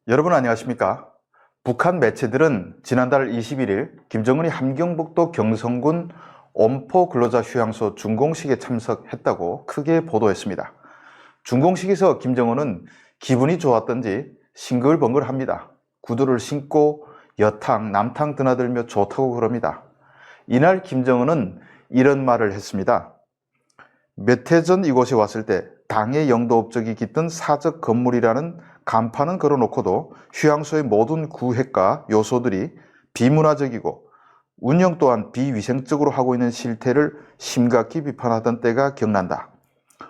여러분 안녕하십니까? 북한 매체들은 지난달 21일 김정은이 함경북도 경성군 엄포 근로자 휴양소 준공식에 참석했다고 크게 보도했습니다. 준공식에서 김정은은 기분이 좋았던지 싱글벙글합니다. 구두를 신고 여탕, 남탕 드나들며 좋다고 그럽니다. 이날 김정은은 이런 말을 했습니다. 몇 해 전 이곳에 왔을 때 당의 영도 업적이 깃든 사적 건물이라는 간판은 걸어놓고도 휴양소의 모든 구획과 요소들이 비문화적이고 운영 또한 비위생적으로 하고 있는 실태를 심각히 비판하던 때가 기억난다.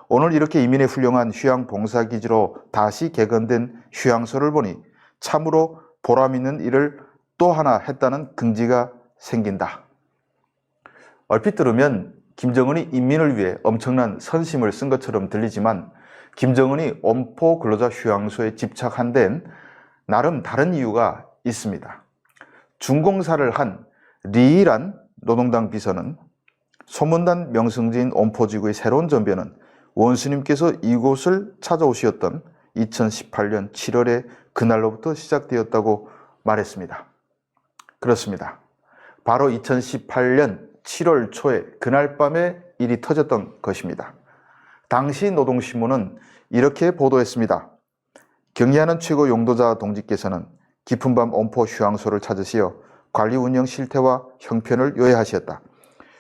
오늘 이렇게 이민의 훌륭한 휴양봉사기지로 다시 개건된 휴양소를 보니 참으로 보람있는 일을 또 하나 했다는 긍지가 생긴다. 얼핏 들으면 김정은이 인민을 위해 엄청난 선심을 쓴 것처럼 들리지만 김정은이 엄포 근로자 휴양소에 집착한 데는 나름 다른 이유가 있습니다. 준공사를 한 리일한 노동당 비서는 소문난 명성지인 엄포지구의 새로운 전변은 원수님께서 이곳을 찾아오셨던 2018년 7월에 그날로부터 시작되었다고 말했습니다. 그렇습니다. 바로 2018년 7월 초에 그날 밤에 일이 터졌던 것입니다. 당시 노동신문은 이렇게 보도했습니다. 경의하는 최고 용도자 동지께서는 깊은 밤 엄포 휴양소를 찾으시어 관리 운영 실태와 형편을 요해하셨다.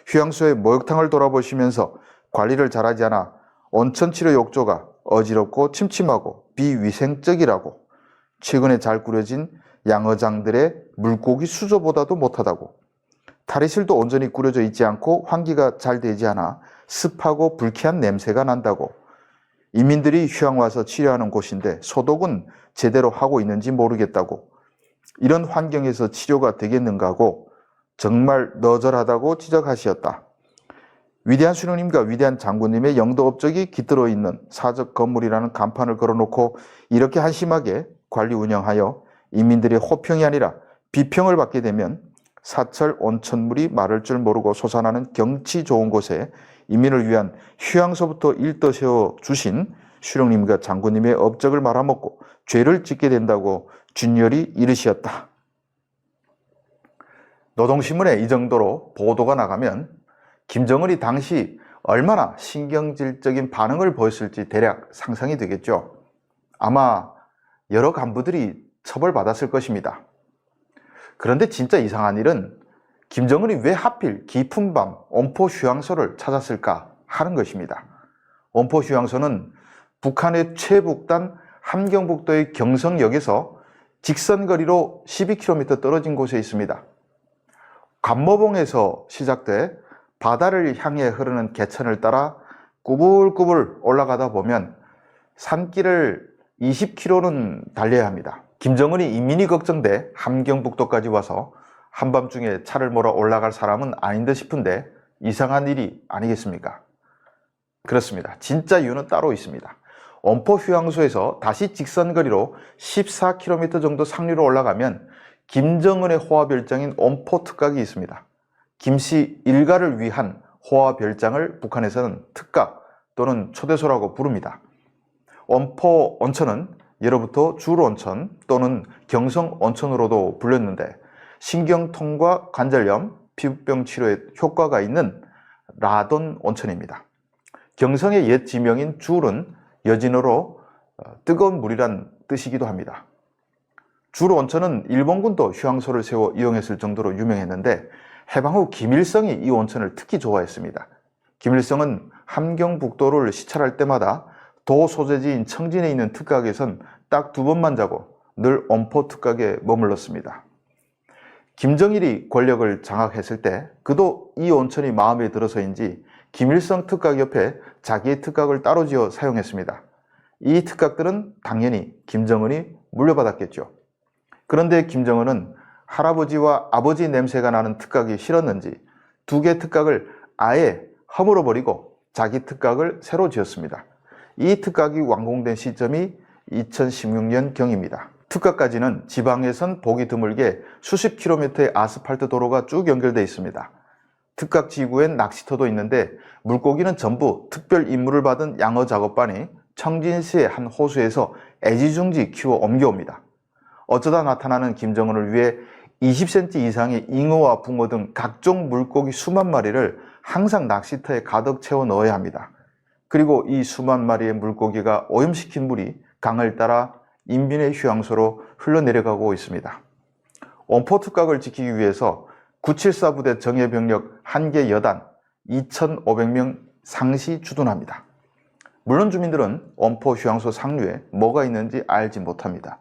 휴양소의 목욕탕을 돌아보시면서 관리를 잘하지 않아 온천 치료 욕조가 어지럽고 침침하고 비위생적이라고, 최근에 잘 꾸려진 양어장들의 물고기 수조보다도 못하다고, 탈의실도 온전히 꾸려져 있지 않고 환기가 잘 되지 않아 습하고 불쾌한 냄새가 난다고, 이민들이 휴양 와서 치료하는 곳인데 소독은 제대로 하고 있는지 모르겠다고, 이런 환경에서 치료가 되겠는가 하고 정말 너절하다고 지적하셨다. 위대한 수령님과 위대한 장군님의 영도 업적이 깃들어 있는 사적 건물이라는 간판을 걸어놓고 이렇게 한심하게 관리 운영하여 이민들의 호평이 아니라 비평을 받게 되면 사철 온천물이 마를 줄 모르고 솟아나는 경치 좋은 곳에 이민을 위한 휴양소부터 일떠세워 주신 수령님과 장군님의 업적을 말아먹고 죄를 짓게 된다고 준열이 이르시었다. 노동신문에 이 정도로 보도가 나가면 김정은이 당시 얼마나 신경질적인 반응을 보였을지 대략 상상이 되겠죠. 아마 여러 간부들이 처벌받았을 것입니다. 그런데 진짜 이상한 일은 김정은이 왜 하필 깊은 밤 엄포 휴양소를 찾았을까 하는 것입니다. 엄포 휴양소는 북한의 최북단 함경북도의 경성역에서 직선거리로 12km 떨어진 곳에 있습니다. 관모봉에서 시작돼 바다를 향해 흐르는 개천을 따라 꾸불꾸불 올라가다 보면 산길을 20km는 달려야 합니다. 김정은이 인민이 걱정돼 함경북도까지 와서 한밤중에 차를 몰아 올라갈 사람은 아닌 듯 싶은데 이상한 일이 아니겠습니까? 그렇습니다. 진짜 이유는 따로 있습니다. 엄포 휴양소에서 다시 직선거리로 14km 정도 상류로 올라가면 김정은의 호화별장인 엄포 특각이 있습니다. 김씨 일가를 위한 호화별장을 북한에서는 특각 또는 초대소라고 부릅니다. 엄포 온천은 예로부터 줄온천 또는 경성온천으로도 불렸는데 신경통과 관절염, 피부병 치료에 효과가 있는 라돈 온천입니다. 경성의 옛 지명인 줄은 여진어로 뜨거운 물이란 뜻이기도 합니다. 줄 온천은 일본군도 휴양소를 세워 이용했을 정도로 유명했는데 해방 후 김일성이 이 온천을 특히 좋아했습니다. 김일성은 함경북도를 시찰할 때마다 도 소재지인 청진에 있는 특각에선 딱 2번만 자고 늘 엄포 특각에 머물렀습니다. 김정일이 권력을 장악했을 때 그도 이 온천이 마음에 들어서인지 김일성 특각 옆에 자기의 특각을 따로 지어 사용했습니다. 이 특각들은 당연히 김정은이 물려받았겠죠. 그런데 김정은은 할아버지와 아버지 냄새가 나는 특각이 싫었는지 2개 특각을 아예 허물어버리고 자기 특각을 새로 지었습니다. 이 특각이 완공된 시점이 2016년경입니다. 특각까지는 지방에선 보기 드물게 수십 킬로미터의 아스팔트 도로가 쭉 연결되어 있습니다. 특각 지구엔 낚시터도 있는데 물고기는 전부 특별 임무를 받은 양어 작업반이 청진시의 한 호수에서 애지중지 키워 옮겨옵니다. 어쩌다 나타나는 김정은을 위해 20cm 이상의 잉어와 붕어 등 각종 물고기 수만 마리를 항상 낚시터에 가득 채워 넣어야 합니다. 그리고 이 수만 마리의 물고기가 오염시킨 물이 강을 따라 인민의 휴양소로 흘러내려가고 있습니다. 원포 특각을 지키기 위해서 974 부대 정예병력 1개 여단 2,500명 상시 주둔합니다. 물론 주민들은 원포 휴양소 상류에 뭐가 있는지 알지 못합니다.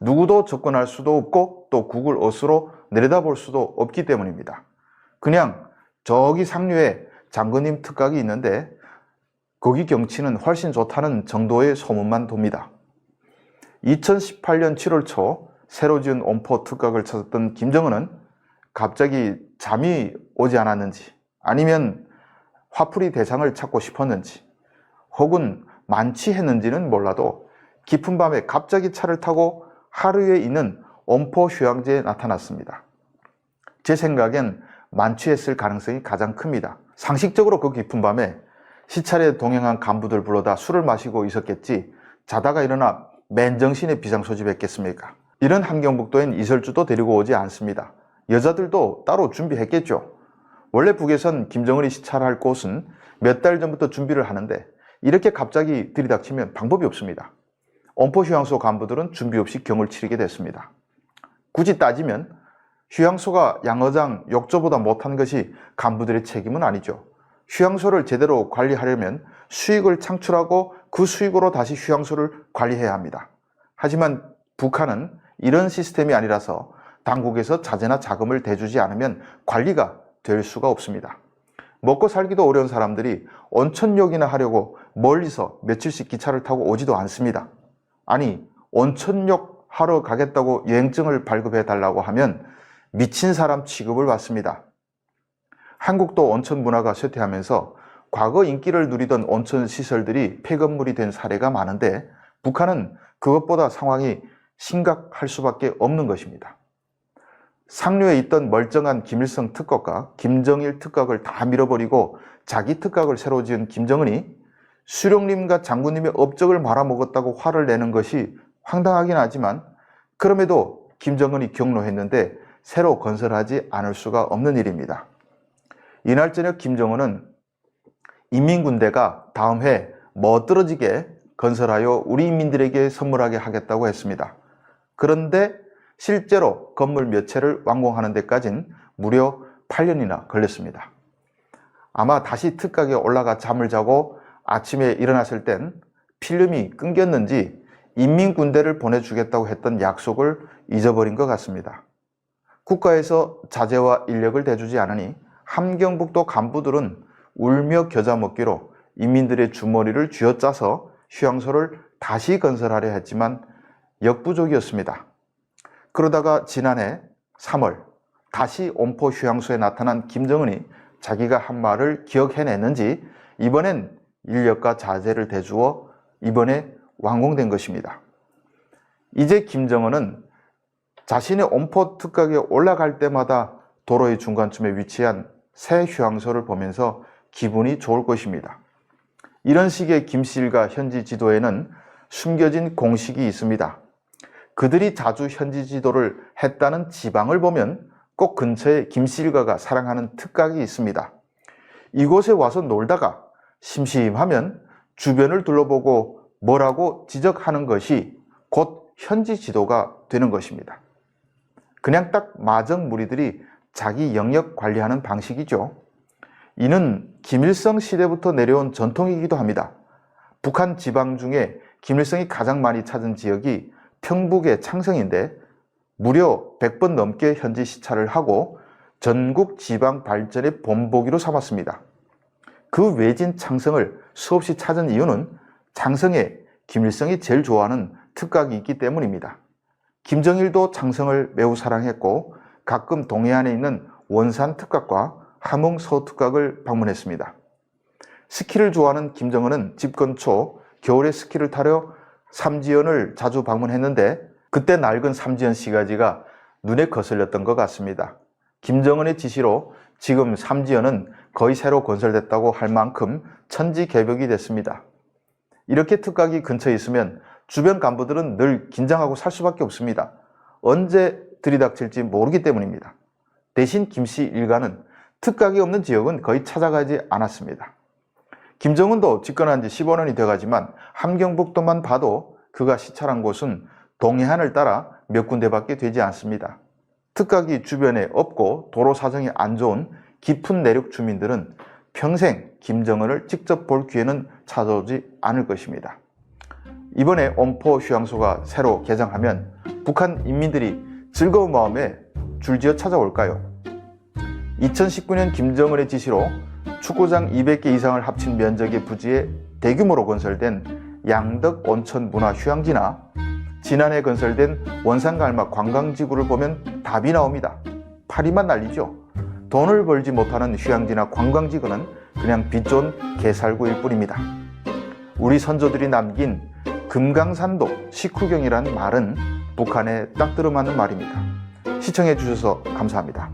누구도 접근할 수도 없고 또 구글 어스로 내려다볼 수도 없기 때문입니다. 그냥 저기 상류에 장군님 특각이 있는데 거기 경치는 훨씬 좋다는 정도의 소문만 돕니다. 2018년 7월 초 새로 지은 원포 특각을 찾았던 김정은은 갑자기 잠이 오지 않았는지 아니면 화풀이 대상을 찾고 싶었는지 혹은 만취했는지는 몰라도 깊은 밤에 갑자기 차를 타고 하루에 있는 원포 휴양지에 나타났습니다. 제 생각엔 만취했을 가능성이 가장 큽니다. 상식적으로 그 깊은 밤에 시찰에 동행한 간부들 불러다 술을 마시고 있었겠지 자다가 일어나 맨정신에 비상소집했겠습니까? 이런 함경북도엔 이설주도 데리고 오지 않습니다. 여자들도 따로 준비했겠죠. 원래 북에선 김정은이 시찰할 곳은 몇 달 전부터 준비를 하는데 이렇게 갑자기 들이닥치면 방법이 없습니다. 원포 휴양소 간부들은 준비 없이 경을 치르게 됐습니다. 굳이 따지면 휴양소가 양어장 욕조보다 못한 것이 간부들의 책임은 아니죠. 휴양소를 제대로 관리하려면 수익을 창출하고 그 수익으로 다시 휴양소를 관리해야 합니다. 하지만 북한은 이런 시스템이 아니라서 당국에서 자재나 자금을 대주지 않으면 관리가 될 수가 없습니다. 먹고 살기도 어려운 사람들이 온천욕이나 하려고 멀리서 며칠씩 기차를 타고 오지도 않습니다. 아니, 온천욕 하러 가겠다고 여행증을 발급해 달라고 하면 미친 사람 취급을 받습니다. 한국도 온천 문화가 쇠퇴하면서 과거 인기를 누리던 온천 시설들이 폐건물이 된 사례가 많은데 북한은 그것보다 상황이 심각할 수밖에 없는 것입니다. 상류에 있던 멀쩡한 김일성 특각과 김정일 특각을 다 밀어버리고 자기 특각을 새로 지은 김정은이 수령님과 장군님의 업적을 말아먹었다고 화를 내는 것이 황당하긴 하지만 그럼에도 김정은이 경로했는데 새로 건설하지 않을 수가 없는 일입니다. 이날 저녁 김정은은 인민군대가 다음 해 멋들어지게 건설하여 우리 인민들에게 선물하게 하겠다고 했습니다. 그런데 실제로 건물 몇 채를 완공하는 데까지는 무려 8년이나 걸렸습니다. 아마 다시 특각에 올라가 잠을 자고 아침에 일어났을 땐 필름이 끊겼는지 인민군대를 보내주겠다고 했던 약속을 잊어버린 것 같습니다. 국가에서 자재와 인력을 대주지 않으니 함경북도 간부들은 울며 겨자 먹기로 인민들의 주머니를 쥐어짜서 휴양소를 다시 건설하려 했지만 역부족이었습니다. 그러다가 지난해 3월 다시 원포 휴양소에 나타난 김정은이 자기가 한 말을 기억해냈는지 이번엔 인력과 자재를 대주어 이번에 완공된 것입니다. 이제 김정은은 자신의 원포 특각에 올라갈 때마다 도로의 중간쯤에 위치한 새 휴양소를 보면서 기분이 좋을 것입니다. 이런 식의 김씨일가 현지 지도에는 숨겨진 공식이 있습니다. 그들이 자주 현지 지도를 했다는 지방을 보면 꼭 근처에 김씨일가가 사랑하는 특각이 있습니다. 이곳에 와서 놀다가 심심하면 주변을 둘러보고 뭐라고 지적하는 것이 곧 현지 지도가 되는 것입니다. 그냥 딱 마정 무리들이 자기 영역 관리하는 방식이죠. 이는 김일성 시대부터 내려온 전통이기도 합니다. 북한 지방 중에 김일성이 가장 많이 찾은 지역이 평북의 창성인데 무려 100번 넘게 현지 시찰을 하고 전국 지방 발전의 본보기로 삼았습니다. 그 외진 창성을 수없이 찾은 이유는 창성에 김일성이 제일 좋아하는 특각이 있기 때문입니다. 김정일도 창성을 매우 사랑했고 가끔 동해안에 있는 원산 특각과 함흥 서특각을 방문했습니다. 스키를 좋아하는 김정은은 집 근처 겨울에 스키를 타려 삼지연을 자주 방문했는데 그때 낡은 삼지연 시가지가 눈에 거슬렸던 것 같습니다. 김정은의 지시로 지금 삼지연은 거의 새로 건설됐다고 할 만큼 천지개벽이 됐습니다. 이렇게 특각이 근처에 있으면 주변 간부들은 늘 긴장하고 살 수밖에 없습니다. 언제 들이닥칠지 모르기 때문입니다. 대신 김씨 일가는 특각이 없는 지역은 거의 찾아가지 않았습니다. 김정은도 집권한 지 15년이 돼가지만 함경북도만 봐도 그가 시찰한 곳은 동해안을 따라 몇 군데밖에 되지 않습니다. 특각이 주변에 없고 도로 사정이 안 좋은 깊은 내륙 주민들은 평생 김정은을 직접 볼 기회는 찾아오지 않을 것입니다. 이번에 엄포 휴양소가 새로 개장하면 북한 인민들이 즐거운 마음에 줄지어 찾아올까요? 2019년 김정은의 지시로 축구장 200개 이상을 합친 면적의 부지에 대규모로 건설된 양덕 온천 문화 휴양지나 지난해 건설된 원산갈막 관광지구를 보면 답이 나옵니다. 파리만 날리죠. 돈을 벌지 못하는 휴양지나 관광지구는 그냥 빛 좋은 개살구일 뿐입니다. 우리 선조들이 남긴 금강산도 식후경이란 말은 북한에 딱 들어맞는 말입니다. 시청해 주셔서 감사합니다.